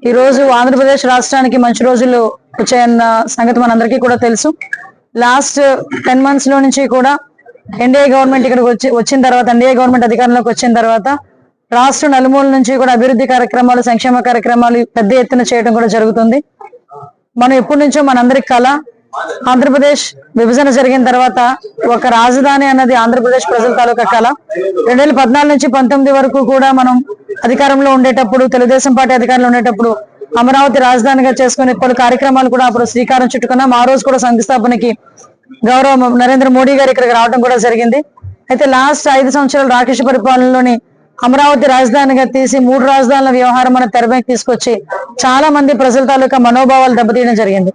ఈ రోజు ఆంధ్రప్రదేశ్ రాష్ట్రానికి మంచి రోజులు వచ్చాయన్న సంగతి మనందరికీ కూడా తెలుసు. లాస్ట్ 10 months లో నుంచి కూడా ఎన్డీఏ గవర్నమెంట్ ఇక్కడికి వచ్చిన తర్వాత, ఎన్డీఏ గవర్నమెంట్ అధికారంలోకి వచ్చిన తర్వాత రాష్ట్ర నలుమూల నుంచి కూడా అభివృద్ధి కార్యక్రమాలు, సంక్షేమ కార్యక్రమాలు పెద్ద ఎత్తున చేయడం కూడా జరుగుతుంది. మనం ఎప్పటి నుంచో మనందరికి కళ, ఆంధ్రప్రదేశ్ విభజన జరిగిన తర్వాత ఒక రాజధాని అన్నది ఆంధ్రప్రదేశ్ ప్రజల తాలూకా కళ. 2014 నుంచి 19 వరకు కూడా మనం అధికారంలో ఉండేటప్పుడు, తెలుగుదేశం పార్టీ అధికారంలో ఉండేటప్పుడు అమరావతి రాజధానిగా చేసుకుని పలు కార్యక్రమాలు కూడా అప్పుడు శ్రీకారం చుట్టుకున్నాం. ఆ రోజు కూడా శంకుస్థాపనకి గౌరవ నరేంద్ర మోడీ గారు ఇక్కడికి రావడం కూడా జరిగింది. అయితే లాస్ట్ 5 సంవత్సరాలు రాకేష్ పరిపాలనలోని అమరావతి రాజధానిగా తీసి 3 రాజధానుల వ్యవహారం మన తెరపైకి తీసుకొచ్చి చాలా మంది ప్రజల తాలూకా మనోభావాలు దెబ్బతీయడం జరిగింది.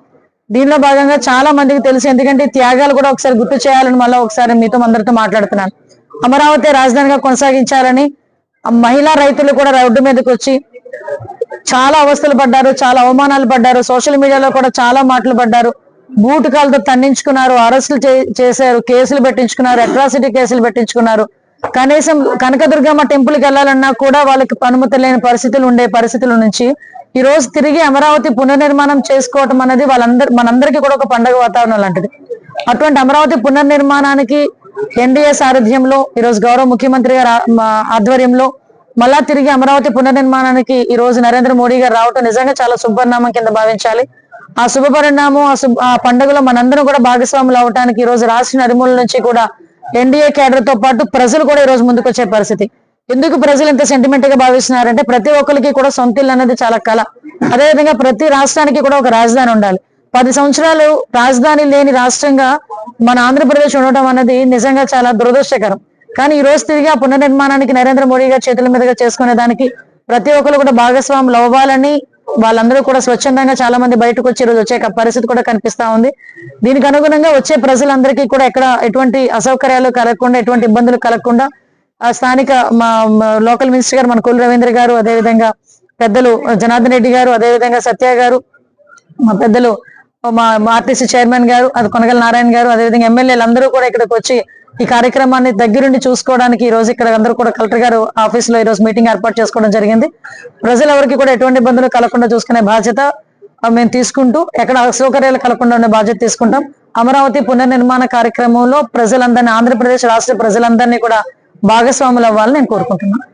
దీనిలో భాగంగా చాలా మందికి తెలుసు, ఎందుకంటే త్యాగాలు కూడా ఒకసారి గుర్తు చేయాలని మళ్ళీ ఒకసారి మీతో అందరితో మాట్లాడుతున్నాను. అమరావతి రాజధానిగా కొనసాగించాలని మహిళా రైతులు కూడా రోడ్డు మీదకి వచ్చి చాలా అవస్థలు పడ్డారు, చాలా అవమానాలు పడ్డారు. సోషల్ మీడియాలో కూడా చాలా మాటలు పడ్డారు. బూటకాలతో తన్నించుకున్నారు, అరెస్టులు చేశారు, కేసులు పెట్టించుకున్నారు, అట్రాసిటీ కేసులు పెట్టించుకున్నారు. కనీసం కనకదుర్గమ్మ టెంపుల్కి వెళ్ళాలన్నా కూడా వాళ్ళకి అనుమతి లేని పరిస్థితులు ఉండే పరిస్థితుల నుంచి ఈ రోజు తిరిగి అమరావతి పునర్నిర్మాణం చేసుకోవటం అనేది మనందరికీ కూడా ఒక పండుగ వాతావరణం లాంటిది. అటువంటి అమరావతి పునర్నిర్మాణానికి ఎన్డీఏ సారథ్యంలో ఈరోజు గౌరవ ముఖ్యమంత్రి గారి ఆధ్వర్యంలో మళ్ళా తిరిగి అమరావతి పునర్నిర్మాణానికి ఈ రోజు నరేంద్ర మోడీ గారు రావటం నిజంగా చాలా శుభపరిణామం కింద భావించాలి. ఆ శుభపరిణామం, ఆ పండుగలో మనందరం కూడా భాగస్వాములు అవడానికి ఈ రోజు రాష్ట్ర నలుమూల నుంచి కూడా ఎన్డీఏ కేడర్ తో పాటు ప్రజలు కూడా ఈ రోజు ముందుకు వచ్చే పరిస్థితి. ఎందుకు ప్రజలు ఇంత సెంటిమెంట్ గా భావిస్తున్నారంటే ప్రతి ఒక్కరికి కూడా సొంత ఇల్లు అనేది చాలా కళ. అదేవిధంగా ప్రతి రాష్ట్రానికి కూడా ఒక రాజధాని ఉండాలి. 10 సంవత్సరాలు రాజధాని లేని రాష్ట్రంగా మన ఆంధ్రప్రదేశ్ ఉండటం అనేది నిజంగా చాలా దురదృష్టకరం. కానీ ఈ రోజు తిరిగి ఆ పునర్నిర్మాణానికి నరేంద్ర మోడీ గారి చేతుల మీదుగా చేసుకునే దానికి ప్రతి ఒక్కరు కూడా భాగస్వాములు అవ్వాలని వాళ్ళందరూ కూడా స్వచ్ఛందంగా చాలా మంది బయటకు వచ్చి ఈరోజు వచ్చే పరిస్థితి కూడా కనిపిస్తా ఉంది. దీనికి అనుగుణంగా వచ్చే ప్రజలందరికీ కూడా ఎటువంటి అసౌకర్యాలు కలగకుండా, ఎటువంటి ఇబ్బందులు కలగకుండా స్థానిక మా లోకల్ మినిస్టర్ గారు మన కొల్లు రవీంద్ర గారు, అదేవిధంగా పెద్దలు జనార్దన్ రెడ్డి గారు, అదేవిధంగా సత్య గారు, మా పెద్దలు మా ఆర్టీసీ చైర్మన్ గారు, అది కొనగల నారాయణ గారు, అదేవిధంగా ఎమ్మెల్యేలు అందరూ కూడా ఇక్కడికి వచ్చి ఈ కార్యక్రమాన్ని దగ్గరుండి చూసుకోవడానికి ఈ రోజు ఇక్కడ అందరూ కూడా కలెక్టర్ గారు ఆఫీస్ లో ఈ రోజు మీటింగ్ ఏర్పాటు చేసుకోవడం జరిగింది. ప్రజలెవరికి కూడా ఎటువంటి ఇబ్బందులు కలగకుండా చూసుకునే బాధ్యత మేము తీసుకుంటూ, ఎక్కడ అసౌకర్యాలు కలగకుండా ఉండే బాధ్యత తీసుకుంటాం. అమరావతి పునర్నిర్మాణ కార్యక్రమంలో ప్రజలందరినీ, ఆంధ్రప్రదేశ్ రాష్ట్ర ప్రజలందరినీ కూడా భాగస్వాములు అవ్వాలని నేను కోరుకుంటున్నాను.